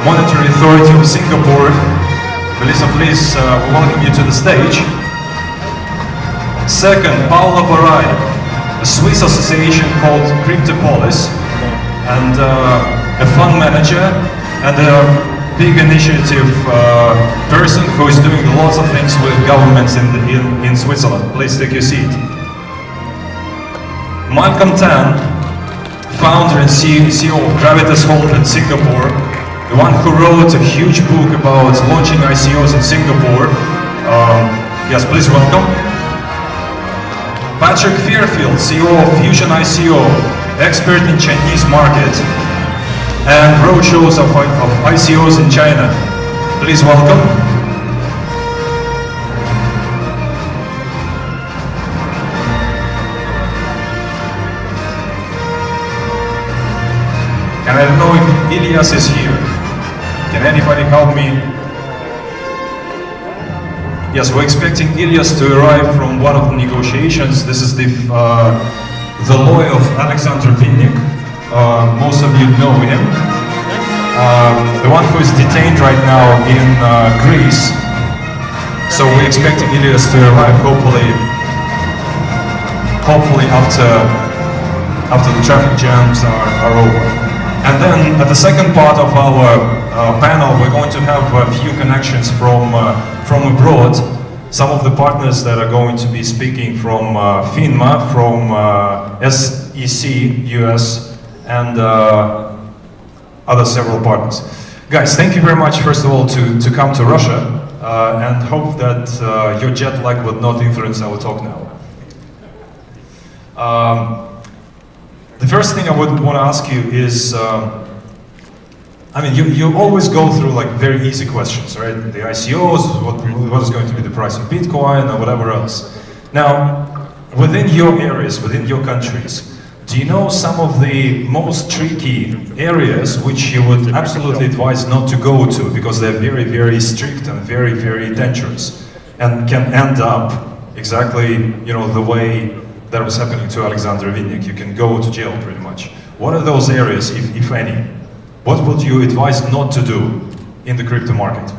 Monetary Authority of Singapore. Melissa, please, we welcome you to the stage. Second, Paula Barai, a Swiss association called CryptoBazar, and a fund manager and a big initiative person who is doing lots of things with governments in Switzerland. Please take your seat. Malcolm Tan, founder and CEO of Gravitas Hold in Singapore, the one who wrote a huge book about launching ICOs in Singapore. Yes, please welcome. Patrick Fairfield, CEO of Fusion ICO, expert in Chinese market and roadshows of ICOs in China. Please welcome. And I don't know if Ilias is here. Can anybody help me? Yes, we're expecting Ilias to arrive from one of the negotiations. This is the lawyer of Alexander Vinnik. Most of you know him. The one who is detained right now in Greece. So we're expecting Ilias to arrive hopefully after the traffic jams are over. And then at the second part of our panel, we're going to have a few connections from abroad. Some of the partners that are going to be speaking from FINMA, from SEC, US, and other several partners. Guys, thank you very much, first of all, to come to Russia, and hope that your jet lag would not influence our talk now. The first thing I would want to ask you is, I mean, you always go through like very easy questions, right? The ICOs, what is going to be the price of Bitcoin, or whatever else. Now, within your areas, within your countries, do you know some of the most tricky areas which you would absolutely advise not to go to because they're very, very strict and very, very dangerous and can end up exactly, you know, the way that was happening to Alexander Vinnik? You can go to jail pretty much. What are those areas, if any? What would you advise not to do in the crypto market?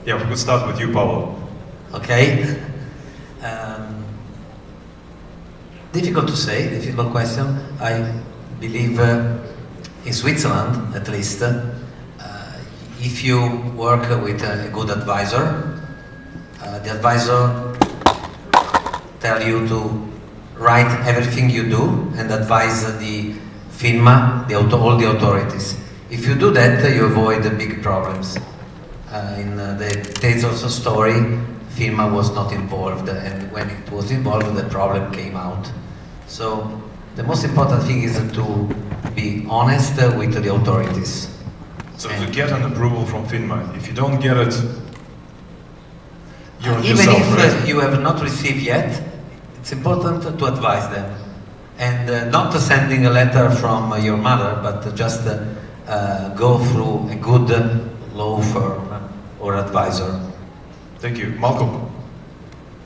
Yeah, we could start with you, Paolo. Okay. Difficult to say, difficult question. I believe in Switzerland, at least, if you work with a good advisor, the advisor tell you to write everything you do and advise the FINMA, all the authorities. If you do that, you avoid the big problems. In the Tezos story, FINMA was not involved, and when it was involved, the problem came out. So the most important thing is to be honest with the authorities. So to get an approval from FINMA, if you don't get it, you're on even yourself, if right? you have not received yet, it's important to advise them, and not sending a letter from your mother, but just go through a good law firm or advisor. Thank you. Malcolm?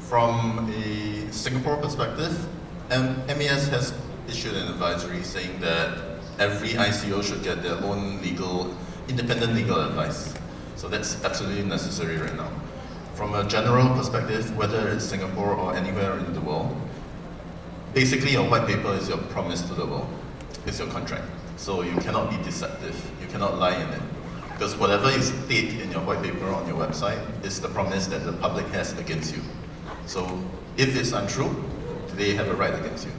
From a Singapore perspective, MES has issued an advisory saying that every ICO should get their own independent legal advice. So that's absolutely necessary right now. From a general perspective, whether it's Singapore or anywhere in the world, basically your white paper is your promise to the world. It's your contract. So you cannot be deceptive. You cannot lie in it. Because whatever you state in your white paper on your website is the promise that the public has against you. So if it's untrue, they have a right against you.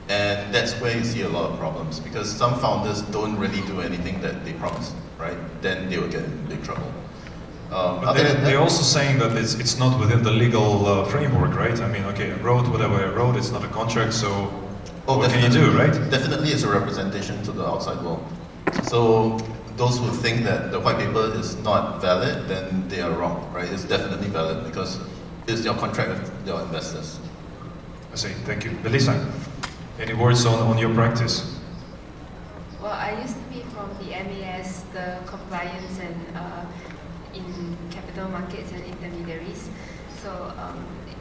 And that's where you see a lot of problems, because some founders don't really do anything that they promised, right? Then they will get in big trouble. But they're also saying that it's not within the legal framework, right? I mean, okay, I wrote whatever I wrote, it's not a contract, so what can you do, right? Definitely it's a representation to the outside world. So those who think that the white paper is not valid, then they are wrong, right? It's definitely valid because it's your contract with your investors. I see, thank you. Melissa, any words on your practice? Well, I used to be from the MES, the compliance and in capital markets and intermediaries. So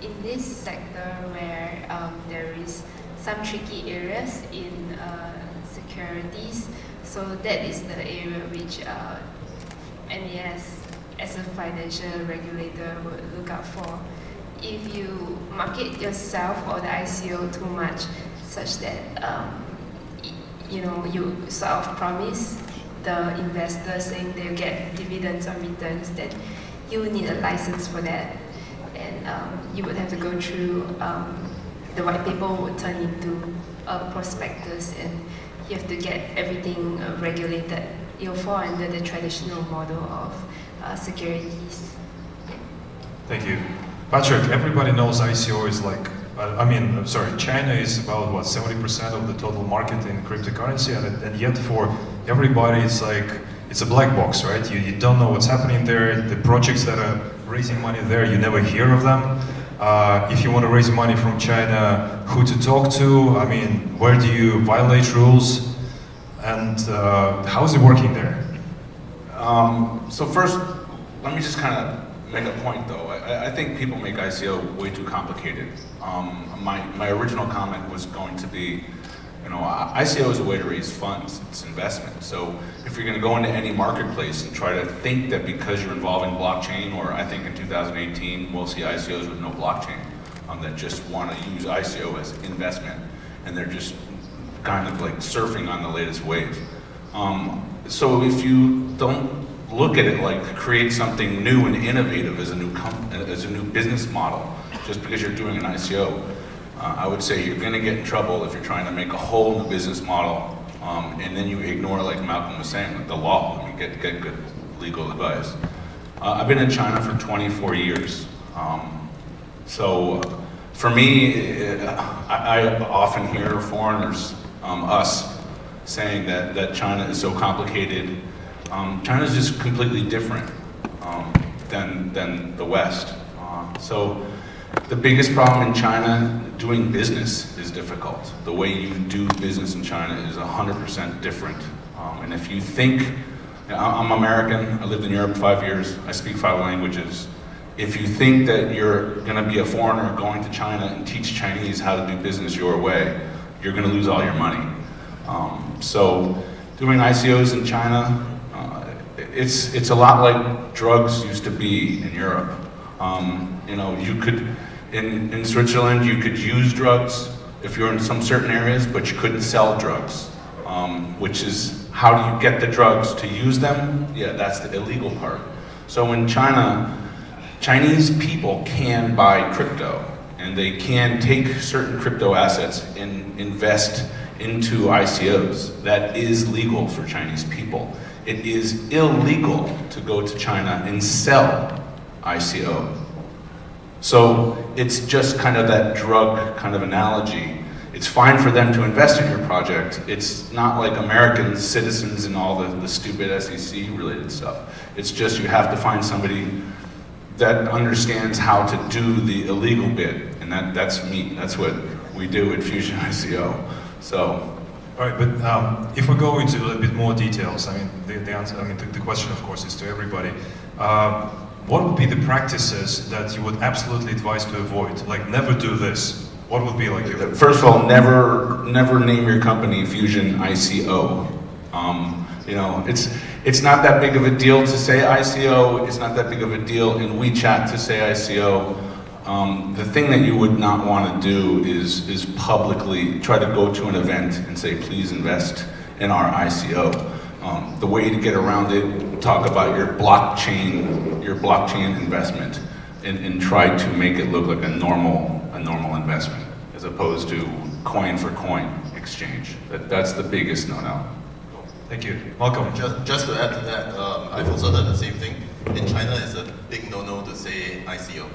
in this sector where there is some tricky areas in securities, so that is the area which MES as a financial regulator would look out for. If you market yourself or the ICO too much, such that you sort of promise the investor saying they'll get dividends or returns, then you will need a license for that, and you would have to go through the white paper would turn into a prospectus, and you have to get everything regulated. You'll fall under the traditional model of securities. Thank you. Patrick, everybody knows ICO is like, China is about what, 70% of the total market in cryptocurrency, and yet for everybody it's like, it's a black box, right? You don't know what's happening there. The projects that are raising money there, you never hear of them. If you want to raise money from China, who to talk to? I mean, where do you violate rules? And how is it working there? So first, let me just kind of make a point though. I think people make ICO way too complicated. My original comment was going to be, ICO is a way to raise funds, it's investment. So if you're going to go into any marketplace and try to think that because you're involving blockchain, or I think in 2018 we'll see ICOs with no blockchain, that just want to use ICO as investment, and they're just kind of like surfing on the latest wave. So if you don't look at it like create something new and innovative as a new business model, just because you're doing an ICO, I would say you're going to get in trouble if you're trying to make a whole new business model, and then you ignore, like Malcolm was saying, like the law. I mean, get good legal advice. I've been in China for 24 years. So for me, I often hear foreigners, us, saying that China is so complicated. China is just completely different than the West. So the biggest problem in China, doing business is difficult. The way you do business in China is 100% different. And if you think, I'm American, I lived in Europe 5 years, I speak 5 languages. If you think that you're going to be a foreigner going to China and teach Chinese how to do business your way, you're going to lose all your money. So doing ICOs in China, it's a lot like drugs used to be in Europe. You could, in Switzerland, you could use drugs if you're in some certain areas, but you couldn't sell drugs, which is, how do you get the drugs to use them? Yeah, that's the illegal part. So in China, Chinese people can buy crypto, and they can take certain crypto assets and invest into ICOs. That is legal for Chinese people. It is illegal to go to China and sell ICO. So it's just kind of that drug kind of analogy. It's fine for them to invest in your project. It's not like American citizens and all the stupid SEC related stuff. It's just you have to find somebody that understands how to do the illegal bit, and that's me. That's what we do at Fusion ICO. So. All right, but if we go into a little bit more details, I mean, the answer, the question, of course, is to everybody. What would be the practices that you would absolutely advise to avoid? Like, never do this. What would be like your... First of all, never name your company Fusion ICO. It's not that big of a deal to say ICO. It's not that big of a deal in WeChat to say ICO. The thing that you would not want to do is publicly try to go to an event and say, please invest in our ICO. The way to get around it, talk about your blockchain investment, and try to make it look like a normal investment, as opposed to coin for coin exchange. That's the biggest no-no. Thank you. Welcome. Just to add to that, I've also done the same thing. In China, it's a big no-no to say ICO.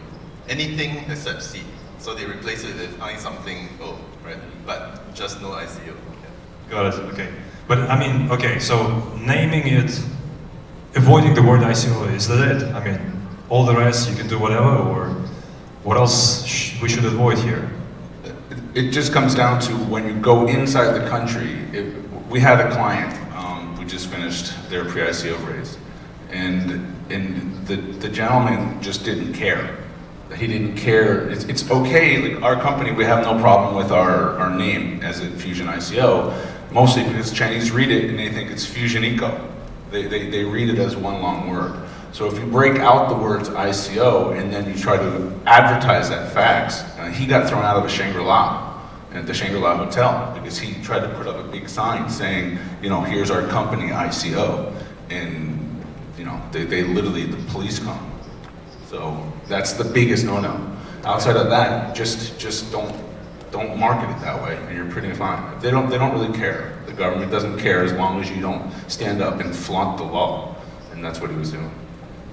Anything except C. So they replace it with I something O, right? But just no ICO. Yeah. Got it, okay. But I mean, okay, so naming it, avoiding the word ICO, is that it? I mean, all the rest you can do whatever, or what else we should avoid here? It just comes down to when you go inside the country. We had a client who just finished their pre-ICO raise, and the gentleman just didn't care. He didn't care. It's okay, like our company, we have no problem with our name as a Fusion ICO, mostly because Chinese read it and they think it's Fusion Eco. They read it as one long word. So if you break out the words ICO and then you try to advertise that fax, he got thrown out of a Shangri-La at the Shangri-La Hotel because he tried to put up a big sign saying, you know, here's our company ICO, and you know, they literally, the police come. So that's the biggest no-no. Outside of that, just don't market it that way, and you're pretty fine. They don't really care. The government doesn't care as long as you don't stand up and flaunt the law, and that's what he was doing.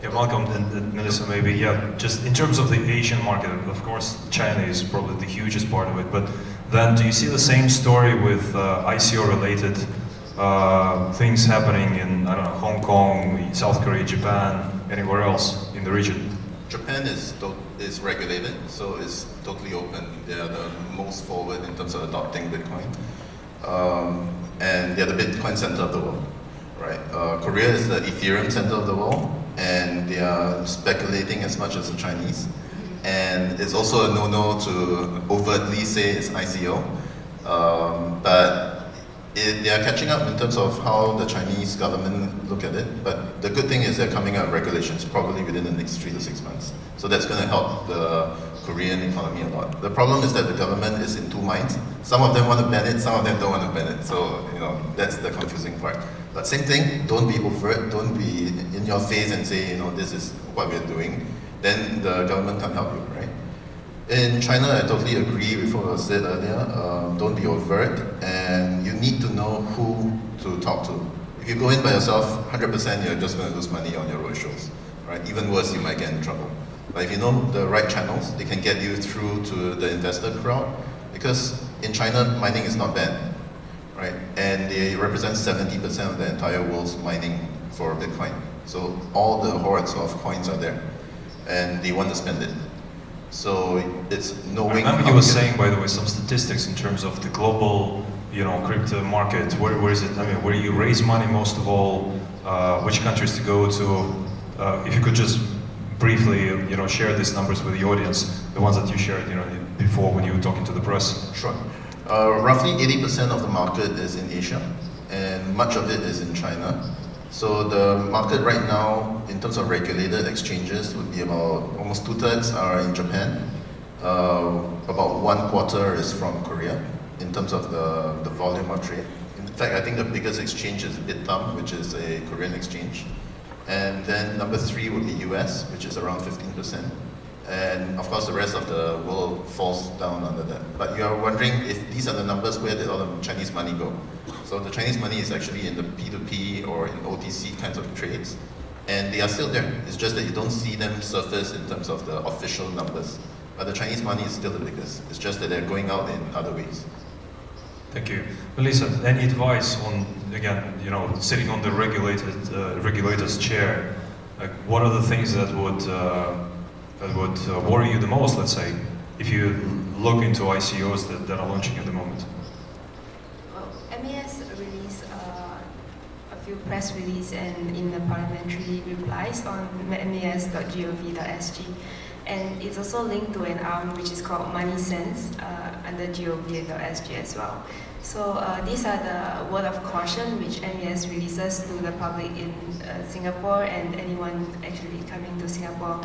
Yeah, Malcolm and Melissa, maybe, yeah, just in terms of the Asian market, of course, China is probably the hugest part of it, but then do you see the same story with ICO-related things happening in, I don't know, Hong Kong, South Korea, Japan, anywhere else in the region? Japan is regulated, so it's totally open. They are the most forward in terms of adopting Bitcoin. And they are the Bitcoin center of the world, right? Korea is the Ethereum center of the world, and they are speculating as much as the Chinese. And it's also a no-no to overtly say it's ICO, but they are catching up in terms of how the Chinese government look at it. But the good thing is they're coming out with regulations probably within the next 3 to 6 months. So that's going to help the Korean economy a lot. The problem is that the government is in two minds. Some of them want to ban it, some of them don't want to ban it. So, you know, that's the confusing part. But same thing, don't be overt, don't be in your face and say, you know, this is what we're doing. Then the government can't help you, right? In China, I totally agree with what was said earlier. Don't be overt, and you need to know who to talk to. If you go in by yourself, 100% you're just going to lose money on your roadshows, right? Even worse, you might get in trouble. But if you know the right channels, they can get you through to the investor crowd, because in China, mining is not banned, right? And they represent 70% of the entire world's mining for Bitcoin. So all the hordes of coins are there, and they want to spend it. So it's knowing. I remember you were saying, by the way, some statistics in terms of the global, you know, crypto market. Where is it? I mean, where you raise money most of all? Which countries to go to? If you could just briefly, you know, share these numbers with the audience, the ones that you shared, you know, before when you were talking to the press. Sure. Roughly 80% of the market is in Asia, and much of it is in China. So the market right now, in terms of regulated exchanges, would be about almost 2/3 are in Japan. About 1/4 is from Korea, in terms of the volume of trade. In fact, I think the biggest exchange is BitThumb, which is a Korean exchange. And then number 3 would be US, which is around 15%. And of course, the rest of the world falls down under that. But you are wondering if these are the numbers, where did all the Chinese money go? So the Chinese money is actually in the P2P or in OTC kinds of trades. And they are still there. It's just that you don't see them surface in terms of the official numbers. But the Chinese money is still the biggest. It's just that they're going out in other ways. Thank you. Melissa, any advice on, again, you know, sitting on the regulator's chair, like what are the things that would worry you the most, let's say, if you look into ICOs that are launching at the moment? Well, MES released a few press releases and in the parliamentary replies on mes.gov.sg. And it's also linked to an arm which is called Money Sense under gov.sg as well. So these are the word of caution which MES releases to the public in Singapore and anyone actually coming to Singapore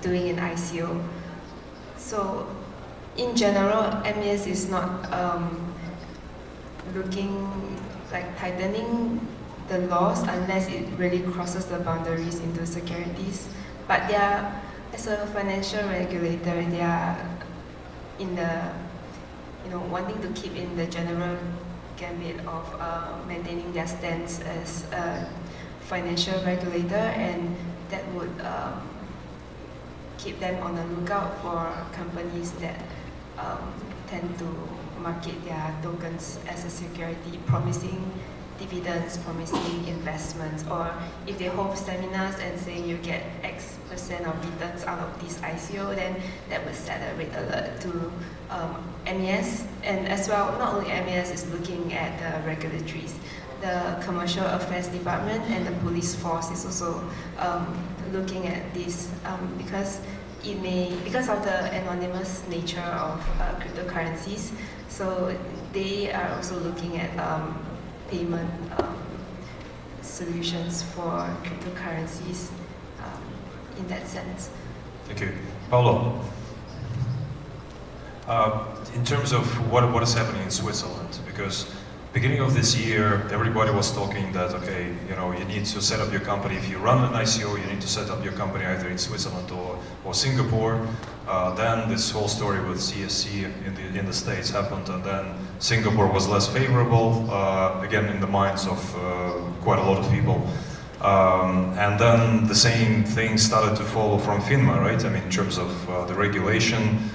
doing an ICO. So in general, MES is not looking like tightening the laws unless it really crosses the boundaries into securities. But they are, as a financial regulator, they are in the, you know, wanting to keep in the general gambit of maintaining their stance as a financial regulator, and that would keep them on the lookout for companies that tend to market their tokens as a security, promising dividends, promising investments, or if they hold seminars and say you get X% of returns out of this ICO, then that would set a red alert to MES. And as well, not only MES is looking at the regulatories, the Commercial Affairs Department and the police force is also looking at this because because of the anonymous nature of cryptocurrencies, so they are also looking at payment solutions for cryptocurrencies in that sense. Thank you. Paolo, in terms of what is happening in Switzerland, because beginning of this year, everybody was talking that, okay, you know, you need to set up your company. If you run an ICO, you need to set up your company either in Switzerland or Singapore. Then this whole story with CSC in the States happened, and then Singapore was less favorable, again, in the minds of quite a lot of people. And then the same thing started to follow from FINMA, right? I mean, in terms of the regulation,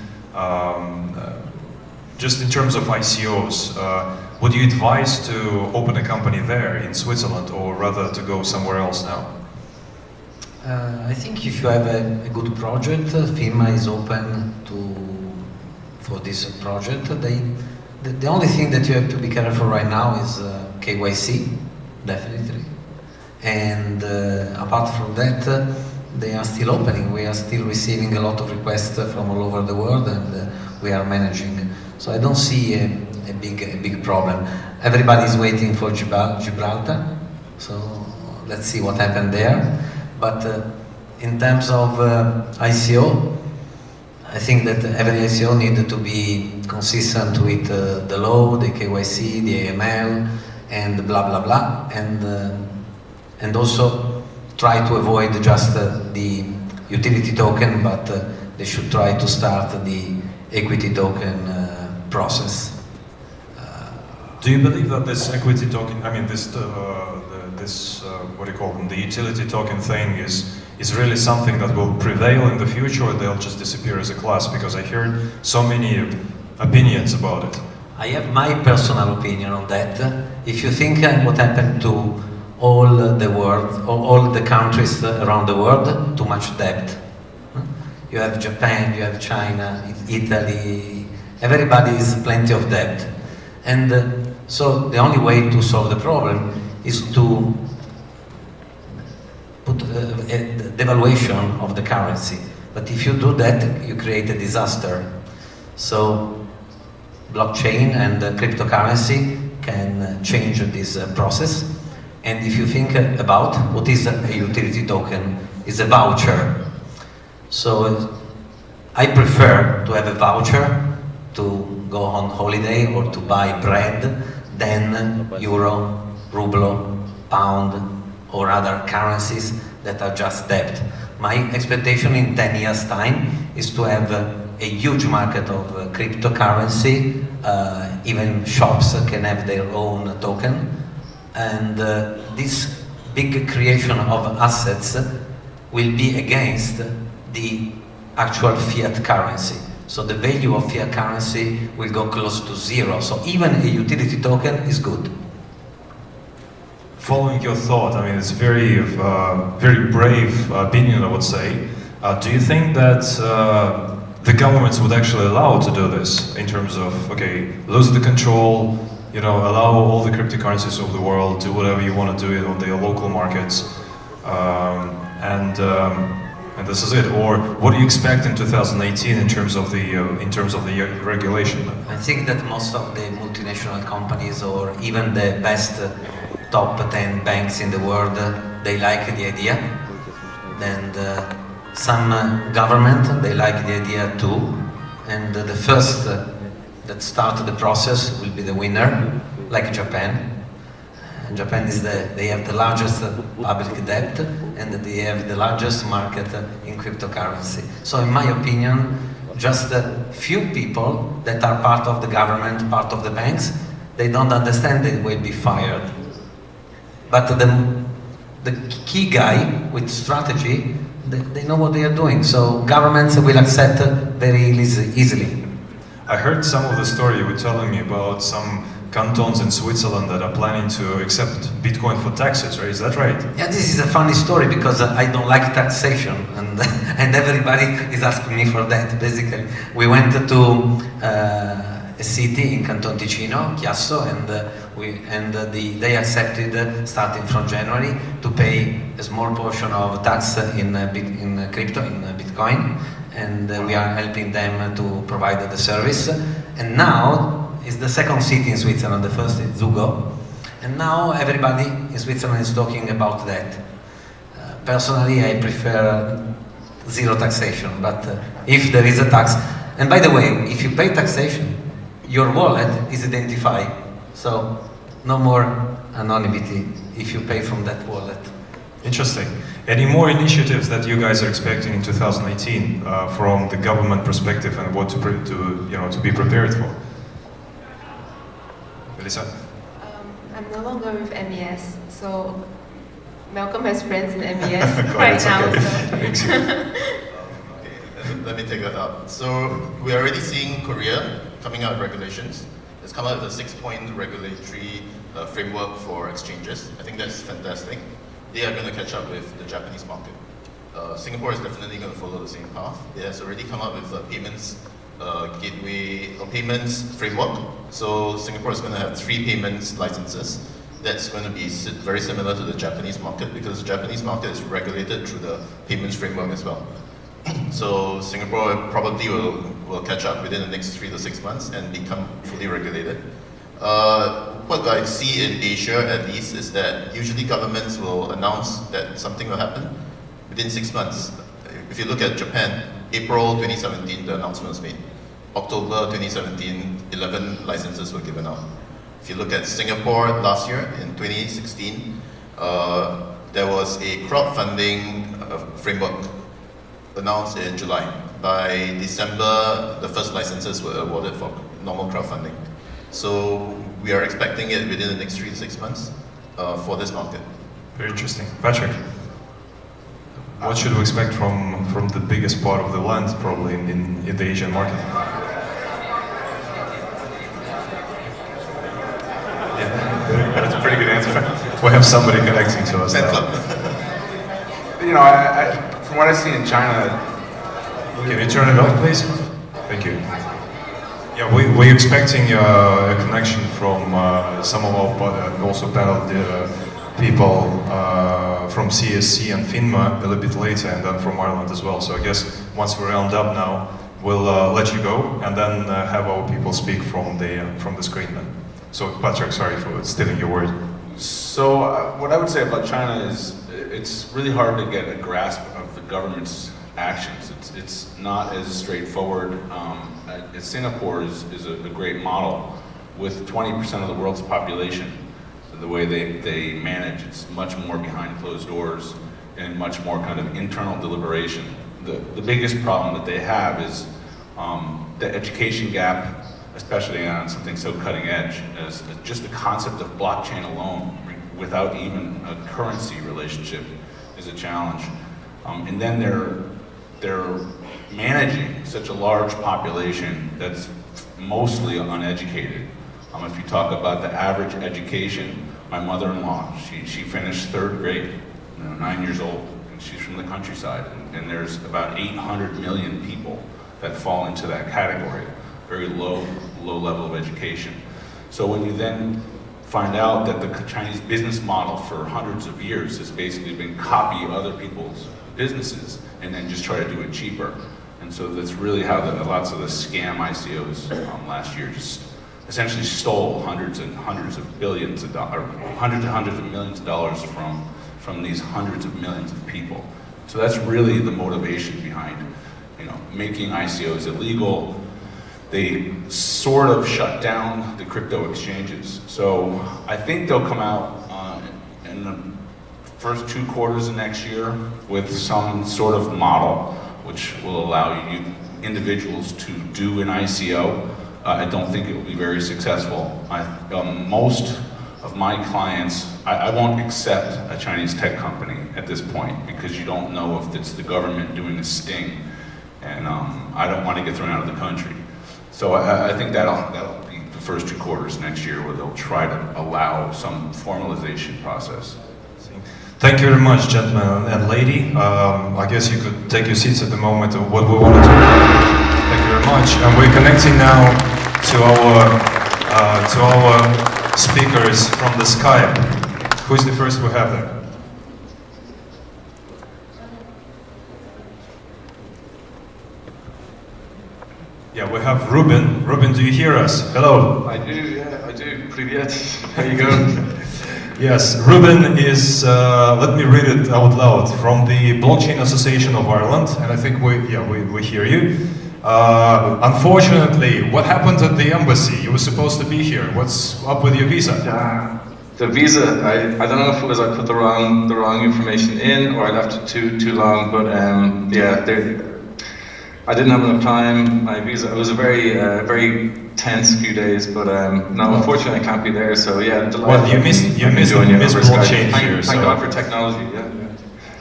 just in terms of ICOs, would you advise to open a company there in Switzerland, or rather to go somewhere else now? I think if you have a good project, FINMA is open for this project. The only thing that you have to be careful right now is KYC, definitely. And apart from that, they are still opening. We are still receiving a lot of requests from all over the world, and we are managing. So I don't see a big problem. Everybody is waiting for Gibraltar, so let's see what happened there. But in terms of ICO, I think that every ICO needs to be consistent with the law, the KYC, the AML, and blah blah blah, and also try to avoid just the utility token, but they should try to start the equity token process. Do you believe that this equity token, I mean, this what do you call them, the utility token thing is really something that will prevail in the future, or they'll just disappear as a class? Because I heard so many opinions about it. I have my personal opinion on that. If you think what happened to all the world, all the countries around the world, too much debt. You have Japan, you have China, Italy, everybody is plenty of debt. And so the only way to solve the problem is to put a devaluation of the currency. But if you do that, you create a disaster. So blockchain and cryptocurrency can change this process. And if you think about what is a utility token, it's a voucher. So I prefer to have a voucher to go on holiday or to buy bread than euro, ruble, pound, or other currencies that are just debt. My expectation in 10 years' time is to have a huge market of cryptocurrency. Even shops can have their own token. And this big creation of assets will be against the actual fiat currency. So the value of fiat currency will go close to zero. So even a utility token is good. Following your thought, I mean, it's very brave opinion, I would say. Do you think that the governments would actually allow to do this in terms of, okay, lose the control, you know, allow all the cryptocurrencies of the world, do whatever you want to do it on their local markets, and this is it? Or what do you expect in 2018 in terms of the regulation? I think that most of the multinational companies, or even the best top 10 banks in the world, they like the idea. And some government, they like the idea too. And the first that start the process will be the winner, like Japan. And Japan is they have the largest public debt, and they have the largest market in cryptocurrency. So in my opinion, just a few people that are part of the government, part of the banks, they don't understand they will be fired. But the key guy with strategy, they know what they are doing. So governments will accept very easily. I heard some of the story you were telling me about some cantons in Switzerland that are planning to accept Bitcoin for taxes, right? Is that right? Yeah, this is a funny story because I don't like taxation, and everybody is asking me for that. Basically, we went to a city in Canton Ticino, Chiasso, and they accepted, starting from January, to pay a small portion of tax in crypto, in Bitcoin, and we are helping them to provide the service. And now, it's the second city in Switzerland, the first is Zugo, And now everybody in Switzerland is talking about that. Personally, I prefer zero taxation, but if there is a tax, and by the way, if you pay taxation, your wallet is identified, so no more anonymity if you pay from that wallet. Interesting. Any more initiatives that you guys are expecting in 2018 from the government perspective and what to be prepared for? Melissa? I'm no longer with MES, so Malcolm has friends in MES Right now. okay. So. Okay, let me take that up. So we're already seeing Korea coming out with regulations. It's come out with a 6-point regulatory framework for exchanges. I think that's fantastic. They are going to catch up with the Japanese market. Singapore is definitely going to follow the same path. It has already come up with a payments gateway or payments framework. So Singapore is going to have 3 payments licenses. That's going to be very similar to the Japanese market because the Japanese market is regulated through the payments framework as well. So Singapore probably will catch up within the next 3 to 6 months and become fully regulated. What I see in Asia at least is that usually governments will announce that something will happen within 6 months. If you look at Japan, April 2017 the announcement was made. October 2017, 11 licenses were given out. If you look at Singapore last year, in 2016, there was a crowdfunding framework announced in July. By December, the first licenses were awarded for normal crowdfunding. So we are expecting it within the next 3 to 6 months for this market. Very interesting. Patrick, what should we expect from the biggest part of the land, probably in the Asian market? Yeah, that's a pretty good answer. We have somebody connecting to us now. You know, from what I see in China... Can you turn it off, please? Thank you. Yeah, we're expecting a connection from some of our also panel people from CSC and FINMA a little bit later, and then from Ireland as well. So I guess once we're round up now, we'll let you go and then have our people speak from the screen then. So Patrick, sorry for stealing your word. So what I would say about China is it's really hard to get a grasp of the government's actions. It's not as straightforward. Singapore is a great model with 20% of the world's population. The way they manage, it's much more behind closed doors and much more kind of internal deliberation. The biggest problem that they have is the education gap, especially on something so cutting edge as just the concept of blockchain alone without even a currency relationship is a challenge. And then they're managing such a large population that's mostly uneducated. If you talk about the average education, my mother-in-law, she finished 3rd grade, 9 years old, and she's from the countryside, and there's about 800 million people that fall into that category, very low level of education. So when you then find out that the Chinese business model for hundreds of years has basically been copy other people's businesses and then just try to do it cheaper. And so that's really how lots of the scam ICOs last year just essentially stole hundreds and hundreds of billions of dollars, hundreds and hundreds of millions of dollars from these hundreds of millions of people. So that's really the motivation behind, making ICOs illegal. They sort of shut down the crypto exchanges. So I think they'll come out in the first 2 quarters of next year with some sort of model which will allow individuals to do an ICO. I don't think it will be very successful. Most of my clients, I won't accept a Chinese tech company at this point because you don't know if it's the government doing a sting, and I don't want to get thrown out of the country. So I think that'll be the first 2 quarters next year where they'll try to allow some formalization process. Thank you very much, gentlemen and lady. I guess you could take your seats at the moment of what we want to do. Thank you very much. And we're connecting now to our speakers from the Skype. Who's the first we have there? Yeah, we have Ruben. Ruben, do you hear us? Hello. I do, yeah, I do. Привет. How you going? Yes, Ruben is, let me read it out loud, from the Blockchain Association of Ireland, and I think we hear you. Unfortunately, what happened at the embassy? You were supposed to be here. What's up with your visa? The visa, I don't know if it was I put the wrong information in or I left it too long, but yeah, I didn't have enough time. My visa, it was a very tense few days, but no, unfortunately I can't be there. So yeah, well, you missed blockchain here. Thank God for technology.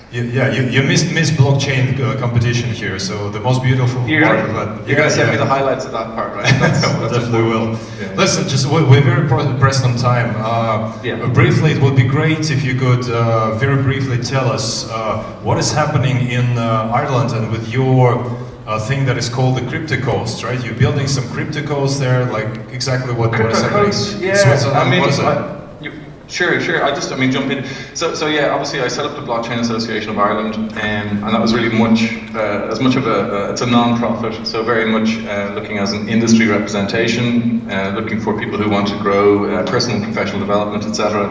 You missed Miss Blockchain competition here, so the most beautiful part of that. You're gonna send me the highlights of that part, right? Definitely will. Yeah. Listen, we're very pressed on time. Briefly, it would be great if you could very briefly tell us what is happening in Ireland and with your thing that is called the Crypto Coast, right? You're building some Crypto Coast there, like exactly what is happening in Switzerland. I mean, what is it? Sure. I mean, jump in. So yeah, obviously I set up the Blockchain Association of Ireland, and that was really as much of it's a non-profit, so very much looking as an industry representation, looking for people who want to grow personal and professional development, etc.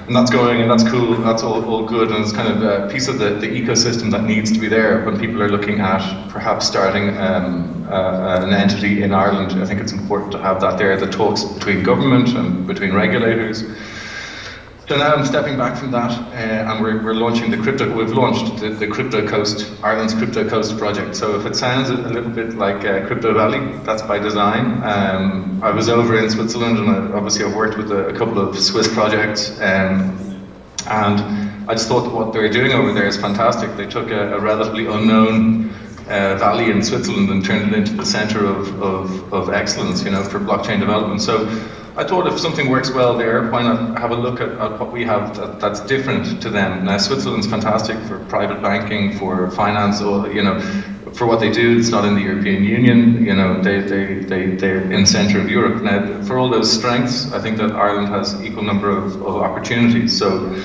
And that's going, and that's cool, that's all good, and it's kind of a piece of the ecosystem that needs to be there when people are looking at perhaps starting an entity in Ireland. I think it's important to have that there, the talks between government and between regulators. So now I'm stepping back from that, and we're launching we've launched the Crypto Coast, Ireland's Crypto Coast project. So if it sounds a little bit like Crypto Valley, that's by design. I was over in Switzerland, and obviously I've worked with a couple of Swiss projects, and I just thought what they're doing over there is fantastic. They took a relatively unknown valley in Switzerland and turned it into the center of excellence, for blockchain development. So I thought if something works well there, why not have a look at what we have that's different to them. Now, Switzerland's fantastic for private banking, for finance, or for what they do. It's not in the European Union. They're in the center of Europe. Now, for all those strengths, I think that Ireland has equal number of opportunities. So,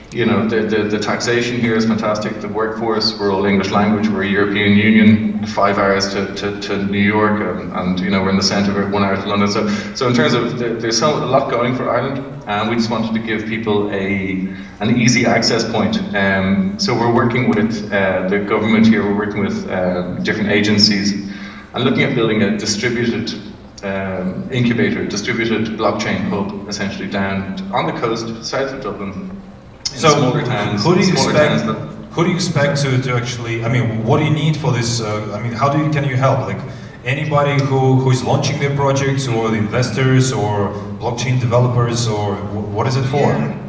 the taxation here is fantastic. The workforce, we're all English language. We're a European Union. 5 hours to New York, and we're in the centre of 1 hour to London. So in terms of there's a lot going for Ireland, and we just wanted to give people an easy access point. So we're working with the government here. We're working with different agencies, and looking at building a distributed incubator, distributed blockchain hub, essentially down on the coast, south of Dublin. So smaller towns, who do you expect to actually, what do you need for this, how can you help? Like anybody who is launching their projects, or the investors, or blockchain developers, or what is it for? Yeah.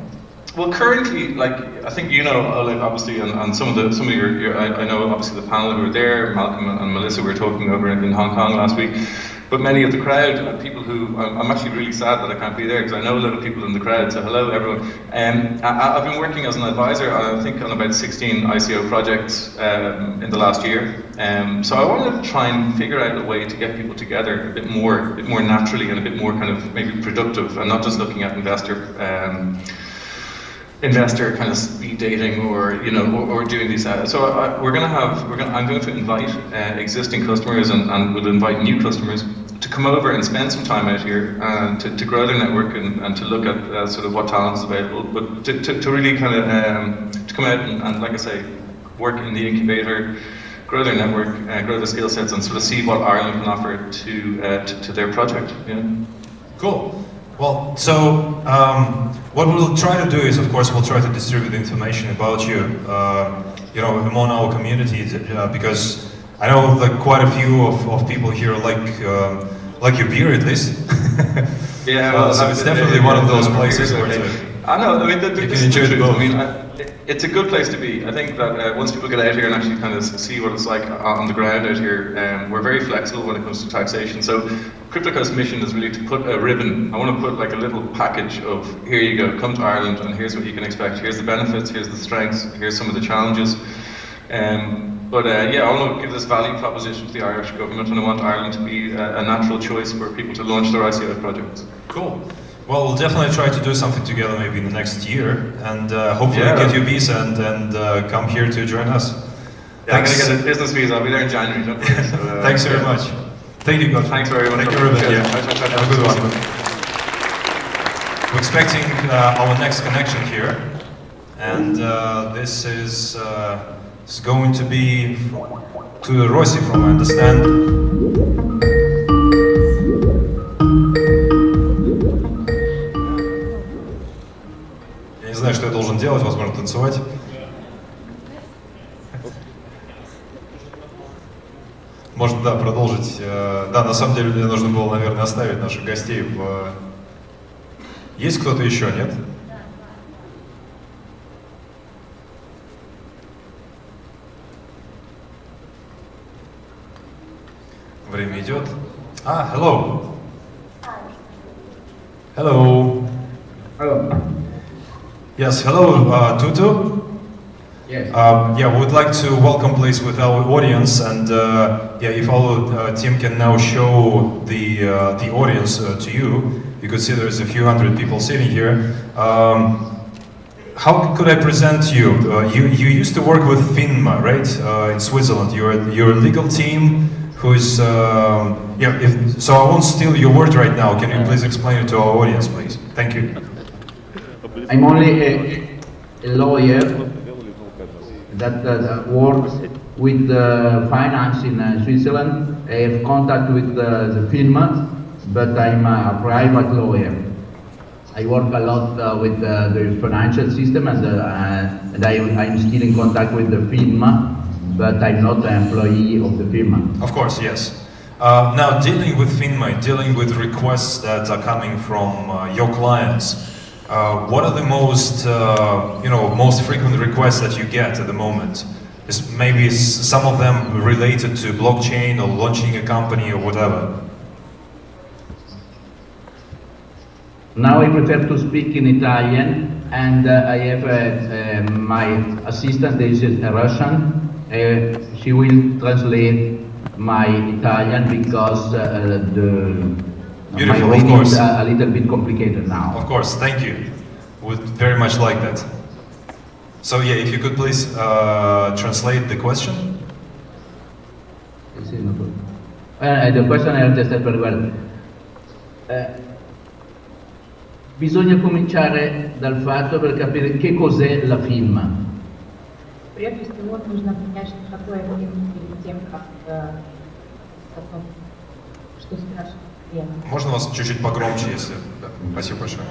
Well, currently, I think Oleg, obviously, and some of your I know obviously the panel who were there, Malcolm and Melissa were talking over in Hong Kong last week. But many of the crowd, people who, I'm actually really sad that I can't be there, because I know a lot of people in the crowd, so hello everyone. I've been working as an advisor, I think, on about 16 ICO projects in the last year. So I wanted to try and figure out a way to get people together a bit more naturally, and a bit more kind of maybe productive, and not just looking at investor kind of speed dating, or or doing these. So I'm going to invite existing customers, and we'll invite new customers to come over and spend some time out here, to grow their network, and to look at sort of what talent is available, but to really kind of to come out and like I say, work in the incubator, grow their network, grow their skill sets, and sort of see what Ireland can offer to their project. Cool. Well, so what we'll try to do is, of course, we'll try to distribute information about you, among our community, because I know that quite a few of people here like your beer, at least. Yeah, well, so it's definitely one of those places where I know. I mean, you can enjoy the both. I mean, it's a good place to be. I think that once people get out here and actually kind of see what it's like on the ground out here, we're very flexible when it comes to taxation. So Crypto Coast's mission is really to put a ribbon. I want to put like a little package of, here you go, come to Ireland, and here's what you can expect. Here's the benefits, here's the strengths, here's some of the challenges. I want to give this value proposition to the Irish government, and I want Ireland to be a natural choice for people to launch their ICO projects. Cool. Well, we'll definitely try to do something together maybe in the next year, and hopefully get your visa and come here to join us. Yeah, I'm going to get a business visa. I'll be there in January. Don't worry. So, thanks very much. Thank you, God. Thanks very much. Thank you, Ruben. Cheers. Have a good one. we're expecting our next connection here, and this is going to be to Rossi, from I understand. Я не знаю, что я должен делать, возможно, танцевать. Можно, да, продолжить. Да, на самом деле мне нужно было, наверное, оставить наших гостей в... Есть кто-то еще, нет? Время идет. Hello. Hello. Hello. Yes, hello, Tutu. Yes. Yeah, we'd like to welcome, please, with our audience, and yeah, if our team can now show the audience to you, you could see there's a few hundred people sitting here. How could I present you? You used to work with FINMA, right, in Switzerland. You're a legal team who's yeah. So I won't steal your word right now. Can you please explain it to our audience, please? Thank you. I'm only a lawyer that works with finance in Switzerland. I have contact with the FINMA, but I'm a private lawyer. I work a lot with the financial system, and I'm still in contact with the FINMA, but I'm not an employee of the FINMA. Of course, yes. Now, dealing with FINMA, dealing with requests that are coming from your clients, what are the most, most frequent requests that you get at the moment? Maybe some of them related to blockchain or launching a company or whatever. Now I prefer to speak in Italian, and I have my assistant is a Russian. She will translate my Italian because Beautiful, my reading of course. is a little bit complicated now. Of course, thank you. Would very much like that. So yeah, if you could please translate the question. The question I understand very well. Bisogna cominciare dal fatto per capire che cos'è la FINMA. Прежде всего нужно понять, что такое FINMA перед тем, как что спрашивает клиент. Можно вас чуть-чуть погромче, если... Да. Спасибо большое.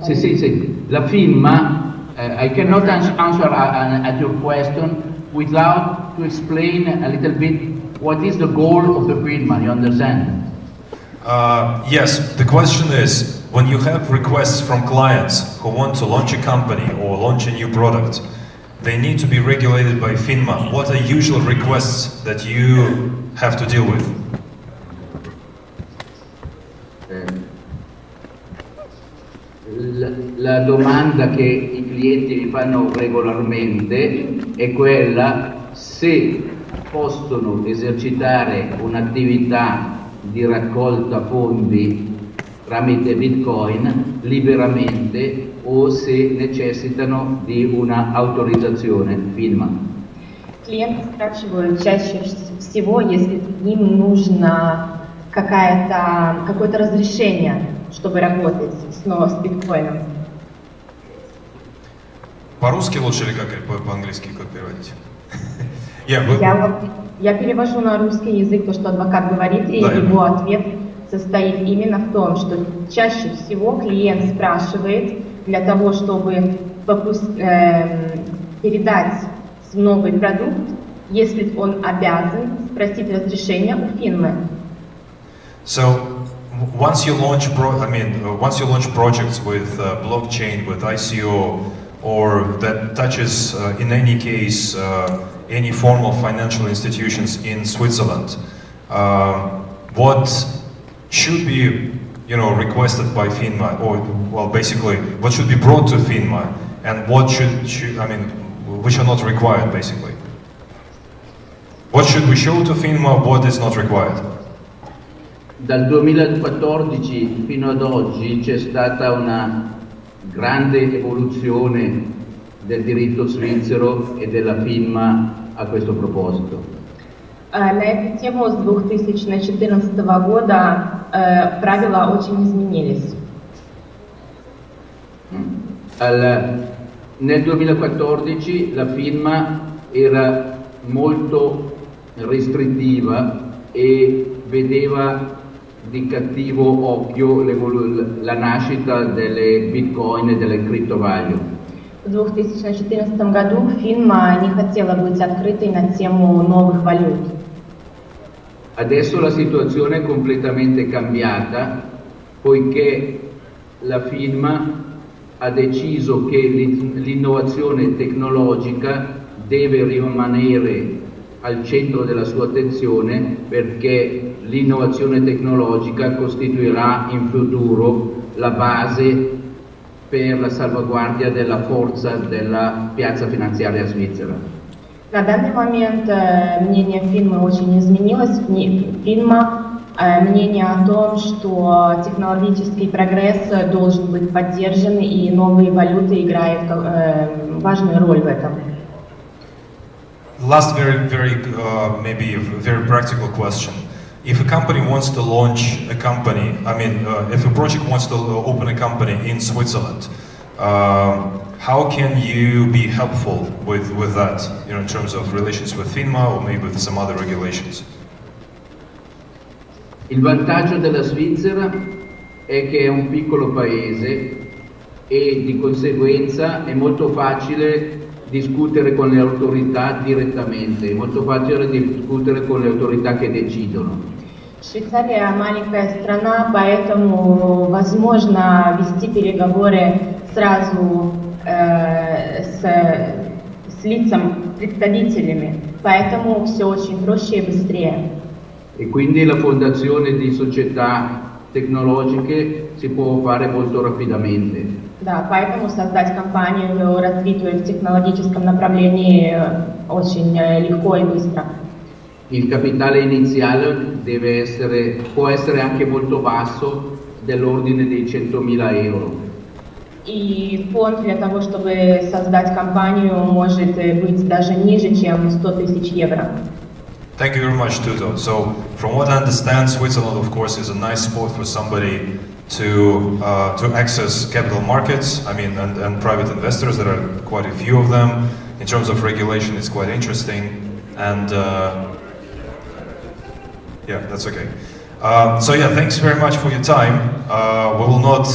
Sì. La FINMA, I cannot answer at your question without to explain a little bit what is the goal of the FINMA, you understand? Yes, the question is, when you have requests from clients who want to launch a company or launch a new product, they need to be regulated by FINMA. What are usual requests that you have to deal with? La domanda che i clienti mi fanno regolarmente è quella se possono esercitare un'attività di raccolta fondi tramite Bitcoin liberamente o se necessitano di una autorizzazione FINMA. Клиенты спрашивают чаще всего, если им нужно какое-то разрешение, чтобы работать снова с биткоином. По-русски лучше или как по-английски, как переводить? Я перевожу на русский язык то, что адвокат говорит, и да, его ответ состоит именно в том, что чаще всего клиент спрашивает для того, чтобы передать новый продукт, если он обязан спросить разрешение у фирмы. So once you launch projects with blockchain, with ICO, or that touches in any case any formal financial institutions in Switzerland, what should be requested by FINMA, or well, basically what should be brought to FINMA, and what which are not required, basically. What should we show to FINMA? What is not required? Dal 2014 fino ad oggi c'è stata una grande evoluzione del diritto svizzero e della FINMA a questo proposito. На эту тему с 2014 года правила очень изменились. Nel 2014 la firma era molto restrittiva e vedeva di cattivo occhio la nascita delle bitcoin e delle criptovalue. В 2014 году фирма не хотела быть открытой на тему новых валют. Adesso la situazione è completamente cambiata poiché la firma ha deciso che l'innovazione tecnologica deve rimanere al centro della sua attenzione perché l'innovazione tecnologica costituirà in futuro la base per la salvaguardia della forza della piazza finanziaria svizzera. На данный момент мнение фирмы очень изменилось. Мнение о том, что технологический прогресс должен быть поддержан и новые валюты играют важную роль в этом. Last maybe a very practical question. If a company wants to launch a company, if a project wants to open a company in Switzerland, how can you be helpful with that, in terms of relations with FINMA or maybe with some other regulations? Il vantaggio della Svizzera è che è un piccolo paese e di conseguenza è molto facile discutere con le autorità direttamente, è molto facile discutere con le autorità che decidono. Швейцария маленькая страна, поэтому возможно вести переговоры сразу с лицом, представителями, поэтому все очень проще и быстрее. E quindi la fondazione di società tecnologiche si può fare molto rapidamente. Да, поэтому создать компанию, развитую в технологическом направлении, очень легко и быстро. Il capitale iniziale può essere anche molto basso, dell'ordine dei 100.000 euro. И фонд для того, чтобы создать компанию, может быть даже ниже, чем 100 тысяч евро. Thank you very much, Tuto. So, from what I understand, Switzerland, of course, is a nice spot for somebody to access capital markets. And private investors. There are quite a few of them. In terms of regulation, it's quite interesting. And yeah, that's okay. So yeah, thanks very much for your time. We will not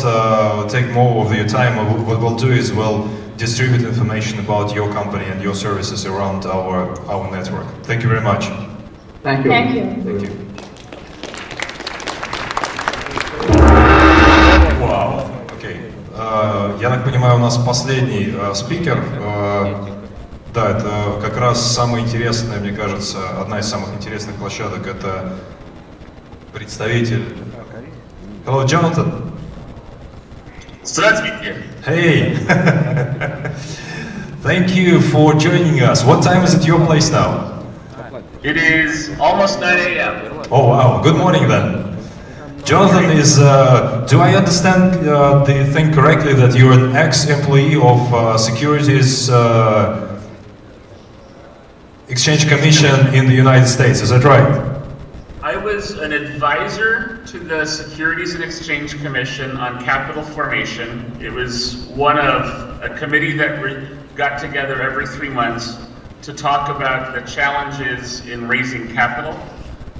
take more of your time. What we'll do is we'll distribute information about your company and your services around our network. Thank you very much. Thank you. Thank you. Thank you. Вау. Окей. Я так понимаю, у нас последний спикер. Да, это как раз самое интересное, мне кажется, одна из самых интересных площадок. Это представитель. Hello, Jonathan. Здравствуйте. Hey. Thank you for joining us. What time is it your place now? It is almost 9 a.m. Oh wow, good morning then. Jonathan is, do I understand the thing correctly that you're an ex-employee of Securities Exchange Commission in the United States, is that right? I was an advisor to the Securities and Exchange Commission on capital formation. It was one of a committee that got together every 3 months to talk about the challenges in raising capital.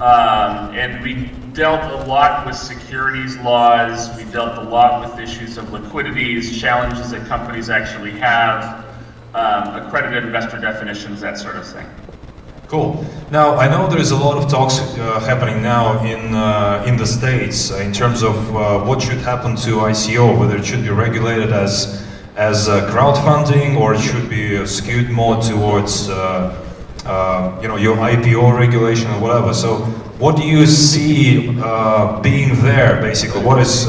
And we dealt a lot with securities laws, we dealt a lot with issues of liquidities, challenges that companies actually have, accredited investor definitions, that sort of thing. Cool. Now, I know there is a lot of talks happening now in the States in terms of what should happen to ICO, whether it should be regulated as crowdfunding or it should be skewed more towards your IPO regulation or whatever. So what do you see being there, basically? What is